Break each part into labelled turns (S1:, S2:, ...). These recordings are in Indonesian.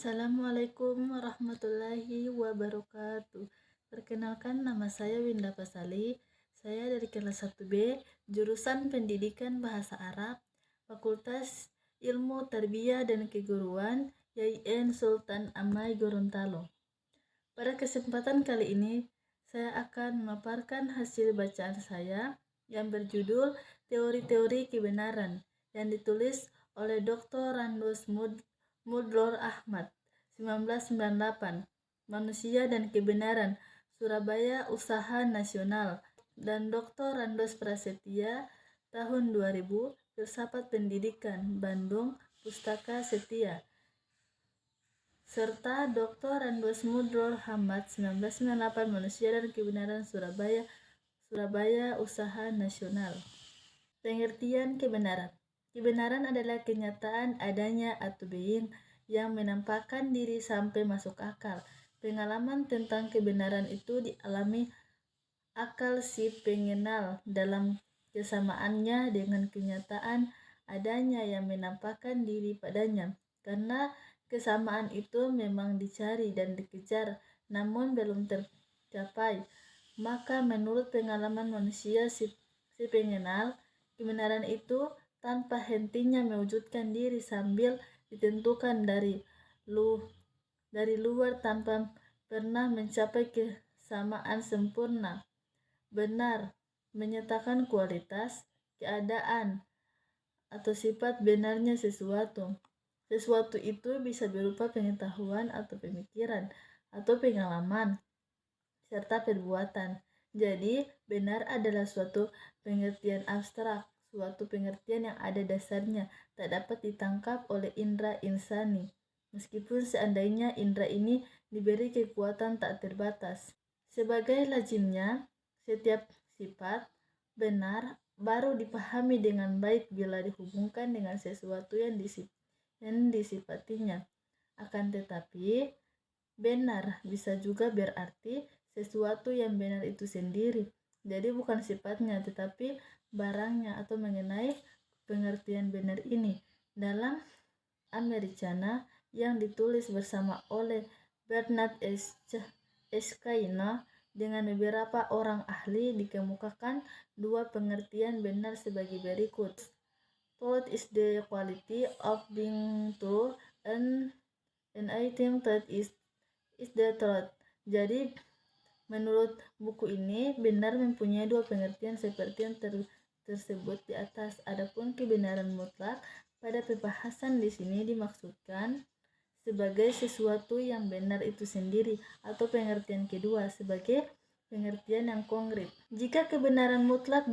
S1: Assalamualaikum warahmatullahi wabarakatuh. Perkenalkan, nama saya Winda Pasali. Saya dari kelas 1B, jurusan Pendidikan Bahasa Arab, Fakultas Ilmu Tarbiyah dan Keguruan, YIN Sultan Amai Gorontalo. Pada kesempatan kali ini, saya akan memaparkan hasil bacaan saya yang berjudul Teori-Teori Kebenaran yang ditulis oleh Dr. Randos Mudlor Ahmad, 1998, Manusia dan Kebenaran, Surabaya Usaha Nasional, dan Dr. Randos Prasetya, tahun 2000, Filsafat Pendidikan, Bandung, Pustaka Setia, serta Dr. Randos Mudlor Ahmad, 1998, Manusia dan Kebenaran, Surabaya Usaha Nasional. Pengertian kebenaran. Kebenaran adalah kenyataan adanya atau being yang menampakkan diri sampai masuk akal. Pengalaman tentang kebenaran itu dialami akal si pengenal dalam kesamaannya dengan kenyataan adanya yang menampakkan diri padanya. Karena kesamaan itu memang dicari dan dikejar, namun belum tercapai, maka menurut pengalaman manusia si pengenal, kebenaran itu tanpa hentinya mewujudkan diri sambil ditentukan dari luar tanpa pernah mencapai kesamaan sempurna. Benar menyatakan kualitas, keadaan, atau sifat benarnya sesuatu. Sesuatu itu bisa berupa pengetahuan atau pemikiran atau pengalaman serta perbuatan. Jadi, benar adalah suatu pengertian abstrak, suatu pengertian yang ada dasarnya, tak dapat ditangkap oleh indera insani, meskipun seandainya indera ini diberi kekuatan tak terbatas. Sebagai lazimnya, setiap sifat benar baru dipahami dengan baik bila dihubungkan dengan sesuatu yang disifatinya. Akan tetapi, benar bisa juga berarti sesuatu yang benar itu sendiri. Jadi bukan sifatnya, tetapi barangnya atau mengenai pengertian benar ini. Dalam Americana yang ditulis bersama oleh Bernard Escaina dengan beberapa orang ahli, dikemukakan dua pengertian benar sebagai berikut. Truth is the quality of being true, and I think that is the truth. Jadi menurut buku ini, benar mempunyai dua pengertian seperti yang tersebut di atas. Adapun kebenaran mutlak pada pembahasan di sini dimaksudkan sebagai sesuatu yang benar itu sendiri, atau pengertian kedua sebagai pengertian yang konkret. Jika kebenaran mutlak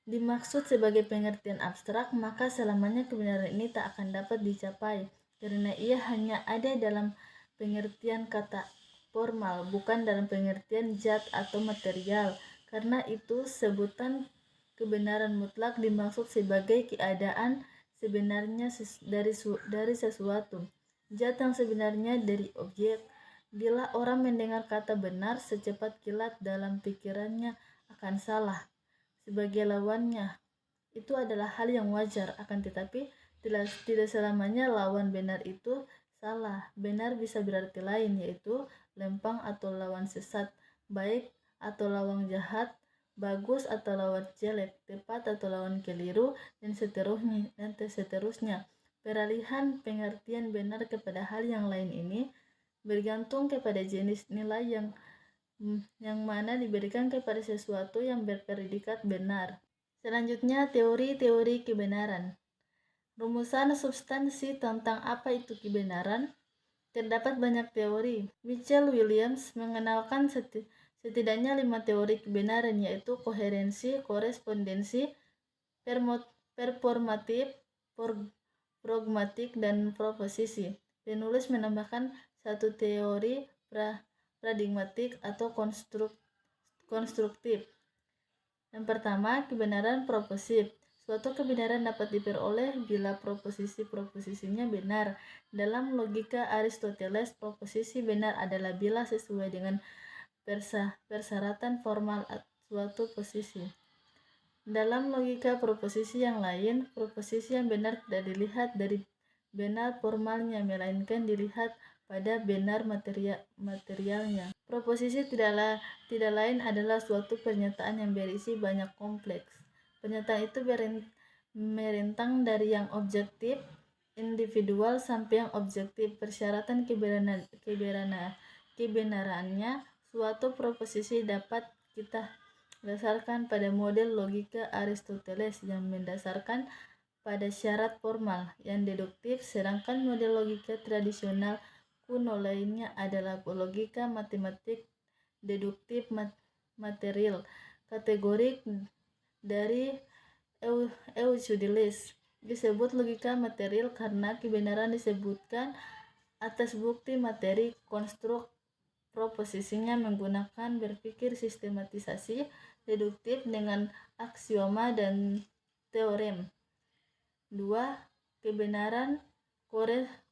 S1: dimaksud sebagai pengertian abstrak, maka selamanya kebenaran ini tak akan dapat dicapai, karena ia hanya ada dalam pengertian kata formal, bukan dalam pengertian zat atau material. Karena itu, sebutan kebenaran mutlak dimaksud sebagai keadaan sebenarnya dari sesuatu, zat yang sebenarnya dari objek. Bila orang mendengar kata benar, secepat kilat dalam pikirannya akan salah sebagai lawannya. Itu adalah hal yang wajar, akan tetapi tidak selamanya lawan benar itu salah. Benar bisa berarti lain, yaitu lempang atau lawan sesat, baik atau lawan jahat, bagus atau lawan jelek, tepat atau lawan keliru, dan seterusnya. Peralihan pengertian benar kepada hal yang lain ini bergantung kepada jenis nilai yang mana diberikan kepada sesuatu yang berpredikat benar. Selanjutnya, teori-teori kebenaran. Rumusan substansi tentang apa itu kebenaran. Terdapat banyak teori. Michelle Williams mengenalkan setidaknya 5 teori kebenaran, yaitu koherensi, korespondensi, performatif, pragmatik, dan proposisi. Penulis menambahkan satu teori paradigmatik atau konstruktif. Yang pertama, kebenaran proposif. Suatu kebenaran dapat diperoleh bila proposisi-proposisinya benar. Dalam logika Aristoteles, proposisi benar adalah bila sesuai dengan persyaratan formal suatu posisi. Dalam logika proposisi yang lain, proposisi yang benar tidak dilihat dari benar formalnya, melainkan dilihat pada benar materialnya. Proposisi tidak lain adalah suatu pernyataan yang berisi banyak kompleks. Pernyataan itu merentang dari yang objektif, individual, sampai yang objektif. Persyaratan kebenarannya suatu proposisi dapat kita dasarkan pada model logika Aristoteles yang mendasarkan pada syarat formal yang deduktif, sedangkan model logika tradisional kuno lainnya adalah logika matematik deduktif material kategorik dari Euclides. Disebut logika material karena kebenaran disebutkan atas bukti materi. Konstruk proposisinya menggunakan berpikir sistematisasi deduktif dengan aksioma dan teorem. 2. Kebenaran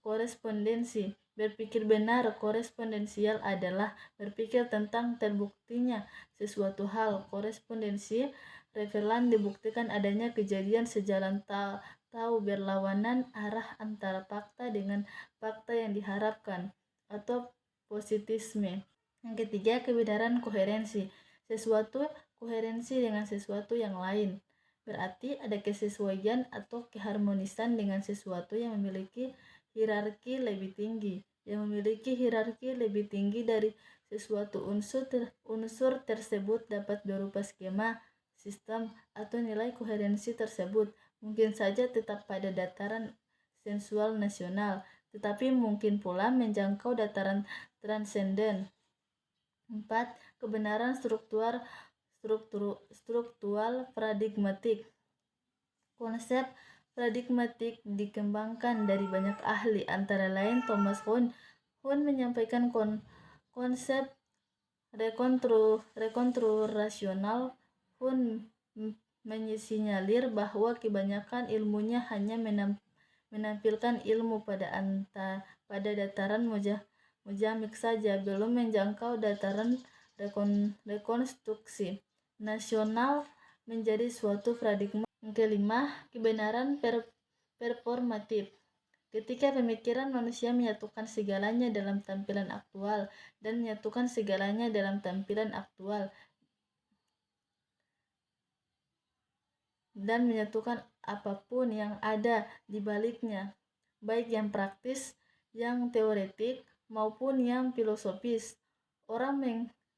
S1: korespondensi. Berpikir benar korespondensial adalah berpikir tentang terbuktinya sesuatu hal. Korespondensi relevan dibuktikan adanya kejadian sejalan tahu berlawanan arah antara fakta dengan fakta yang diharapkan, atau positisme. Yang ketiga, kebenaran koherensi. Sesuatu koherensi dengan sesuatu yang lain. Berarti ada kesesuaian atau keharmonisan dengan sesuatu yang memiliki hierarki lebih tinggi. Yang memiliki hierarki lebih tinggi dari sesuatu unsur tersebut dapat berupa skema, sistem, atau nilai koherensi tersebut. Mungkin saja tetap pada dataran sensual nasional, tetapi mungkin pula menjangkau dataran transenden. 4. Kebenaran struktural paradigmatik. Konsep paradigmatik dikembangkan dari banyak ahli, antara lain Thomas Kuhn. Kuhn menyampaikan konsep rekonstruksi. Kuhn menyisinyalir bahwa kebanyakan ilmunya hanya menampilkan ilmu pada dataran mojamik saja, belum menjangkau dataran rekonstruksi nasional menjadi suatu paradigma. Yang kelima, kebenaran performatif. Ketika pemikiran manusia menyatukan segalanya dalam tampilan aktual dan menyatukan segalanya dalam tampilan aktual dan menyatukan apapun yang ada di baliknya, baik yang praktis, yang teoretik, maupun yang filosofis. Orang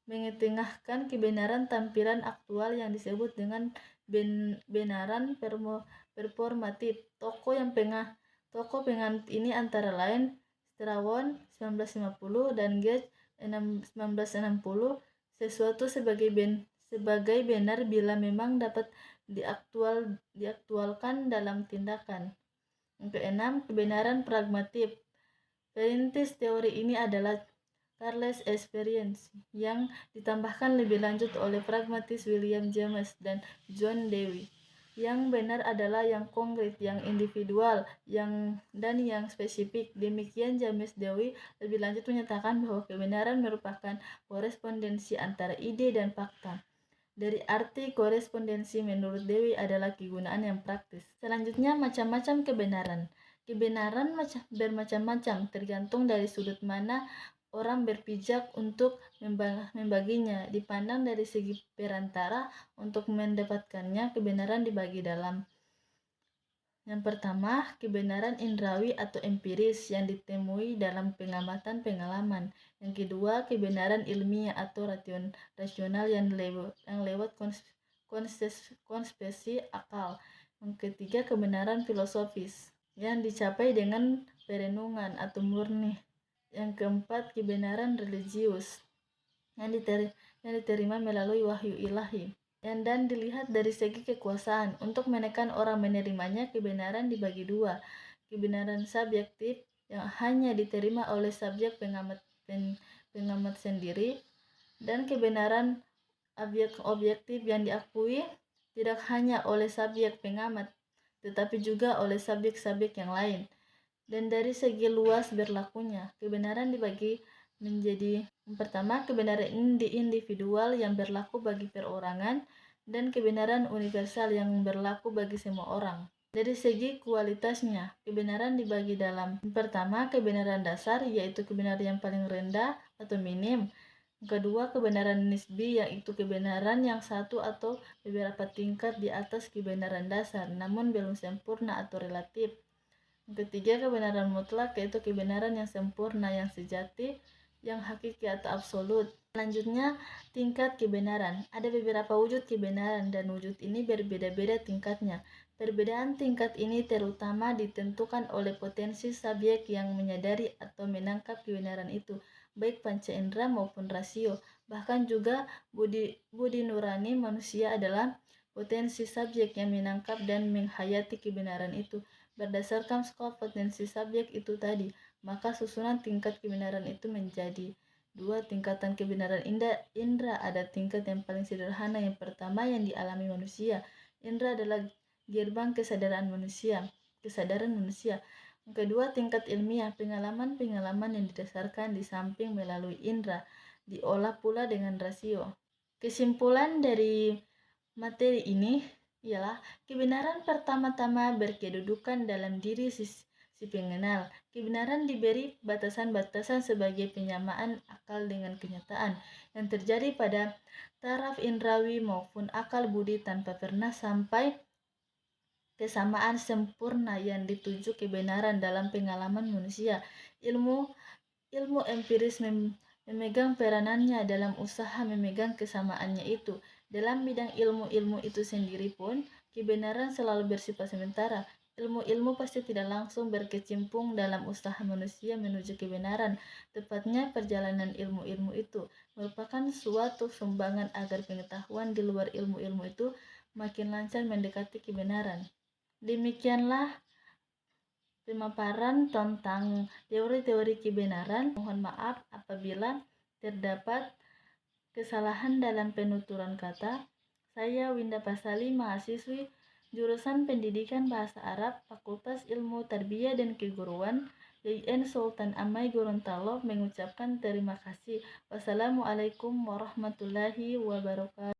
S1: mengetengahkan kebenaran tampilan aktual yang disebut dengan benaran performatif. Tokoh penganut ini antara lain Strauss 1950 dan Goethe 1960. Sesuatu sebagai benar bila memang dapat diaktualkan dalam tindakan. Yang keenam, kebenaran pragmatif. Perintis teori ini adalah Charles Experience, yang ditambahkan lebih lanjut oleh pragmatis William James dan John Dewey. Yang benar adalah yang konkret, yang individual, dan yang spesifik. Demikian James Dewey lebih lanjut menyatakan bahwa kebenaran merupakan korespondensi antara ide dan fakta. Dari arti korespondensi menurut Dewey adalah kegunaan yang praktis. Selanjutnya, macam-macam kebenaran. Kebenaran bermacam-macam tergantung dari sudut mana orang berpijak untuk membaginya. Dipandang dari segi perantara untuk mendapatkannya, kebenaran dibagi dalam: yang pertama, kebenaran indrawi atau empiris yang ditemui dalam pengamatan pengalaman. Yang kedua, kebenaran ilmiah atau rasional yang lewat konsepsi akal. Yang ketiga, kebenaran filosofis yang dicapai dengan perenungan atau murni. Yang keempat, kebenaran religius yang diterima melalui wahyu ilahi dan dilihat dari segi kekuasaan. Untuk menekan orang menerimanya, kebenaran dibagi dua: kebenaran subjektif yang hanya diterima oleh subjek pengamat sendiri, dan kebenaran objektif yang diakui tidak hanya oleh subjek pengamat tetapi juga oleh subjek-subjek yang lain. Dan dari segi luas berlakunya, kebenaran dibagi menjadi: yang pertama, kebenaran individual yang berlaku bagi perorangan, dan kebenaran universal yang berlaku bagi semua orang. Dari segi kualitasnya, kebenaran dibagi dalam pertama, kebenaran dasar, yaitu kebenaran yang paling rendah atau minim. Kedua, kebenaran nisbi, yaitu kebenaran yang satu atau beberapa tingkat di atas kebenaran dasar, namun belum sempurna atau relatif. Ketiga, kebenaran mutlak, yaitu kebenaran yang sempurna, yang sejati, yang hakiki atau absolut. Selanjutnya, tingkat kebenaran. Ada beberapa wujud kebenaran dan wujud ini berbeda-beda tingkatnya. Perbedaan tingkat ini terutama ditentukan oleh potensi subjek yang menyadari atau menangkap kebenaran itu, baik panca indera maupun rasio. Bahkan juga budi nurani manusia adalah potensi subjek yang menangkap dan menghayati kebenaran itu. Berdasarkan skop potensi subjek itu tadi, maka susunan tingkat kebenaran itu menjadi 2 tingkatan kebenaran indra. Ada tingkat yang paling sederhana. Yang pertama, yang dialami manusia. Indra adalah gerbang kesadaran manusia. Yang kedua, tingkat ilmiah, pengalaman yang didasarkan di samping melalui indra, diolah pula dengan rasio. Kesimpulan dari materi ini ialah kebenaran pertama-tama berkedudukan dalam diri si pengenal. Kebenaran diberi batasan-batasan sebagai penyamaan akal dengan kenyataan yang terjadi pada taraf indrawi maupun akal budi tanpa pernah sampai kesamaan sempurna yang dituju kebenaran dalam pengalaman manusia. Ilmu empiris memegang peranannya dalam usaha memegang kesamaannya itu. Dalam bidang ilmu itu sendiri pun, kebenaran selalu bersifat sementara. Ilmu pasti tidak langsung berkecimpung dalam usaha manusia menuju kebenaran. Tepatnya, perjalanan ilmu itu merupakan suatu sumbangan agar pengetahuan di luar ilmu itu makin lancar mendekati kebenaran. Demikianlah pemaparan tentang teori-teori kebenaran. Mohon maaf apabila terdapat kesalahan dalam penuturan kata. Saya Winda Pasali, mahasiswi jurusan Pendidikan Bahasa Arab, Fakultas Ilmu Tarbiyah dan Keguruan, YIN Sultan Amai Gorontalo, mengucapkan terima kasih. Wassalamualaikum warahmatullahi wabarakatuh.